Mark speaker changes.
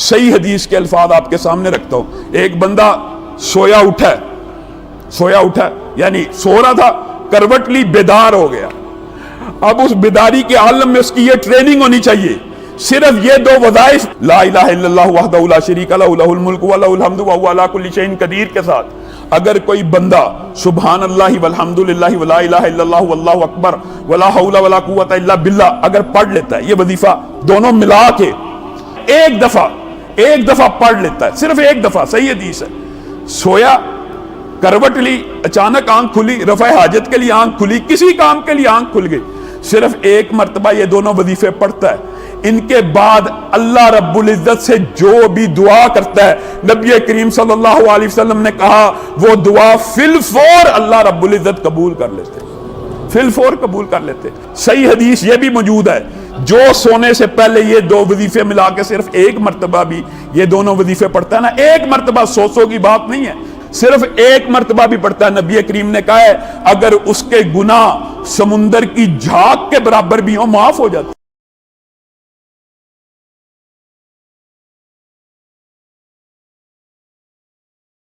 Speaker 1: صحیح حدیث کے الفاظ آپ کے سامنے رکھتا ہوں. ایک بندہ سویا اٹھا یعنی سو رہا تھا, کروٹ لی بیدار ہو گیا. اب اس بیداری کے عالم میں اس کی یہ ٹریننگ ہونی چاہیے, صرف یہ دو وظائف لا الہ الا اللہ وحدہ لا شریک لہ لہ الملک و لہ الحمد وہو علی کل شیء قدیر کے ساتھ اگر کوئی بندہ سبحان اللہ والحمد للہ ولا الہ الا اللہ واللہ اکبر ولا حول ولا قوۃ الا باللہ اگر پڑھ لیتا ہے, یہ وظیفہ دونوں ملا کے ایک دفعہ پڑھ لیتا ہے, صرف ایک دفعہ, صحیح حدیث ہے, سویا, کروٹ لی, اچانک آنکھ کھلی, رفع حاجت کے لیے آنکھ کھلی, کسی کام کے لیے آنکھ کھل گئی, صرف ایک مرتبہ یہ دونوں وظیفے پڑھتا ہے. ان کے بعد اللہ رب العزت سے جو بھی دعا کرتا ہے, نبی کریم صلی اللہ علیہ وسلم نے کہا وہ دعا فی الفور اللہ رب العزت قبول کر لیتے, فی الفور قبول کر لیتے. صحیح حدیث یہ بھی موجود ہے, جو سونے سے پہلے یہ دو وظیفے ملا کے صرف ایک مرتبہ بھی یہ دونوں وظیفے پڑھتا ہے نا, ایک مرتبہ سو کی بات نہیں ہے, صرف ایک مرتبہ بھی پڑھتا ہے, نبی کریم نے کہا ہے اگر اس کے گناہ سمندر کی جھاگ کے برابر بھی ہوں معاف ہو جاتے.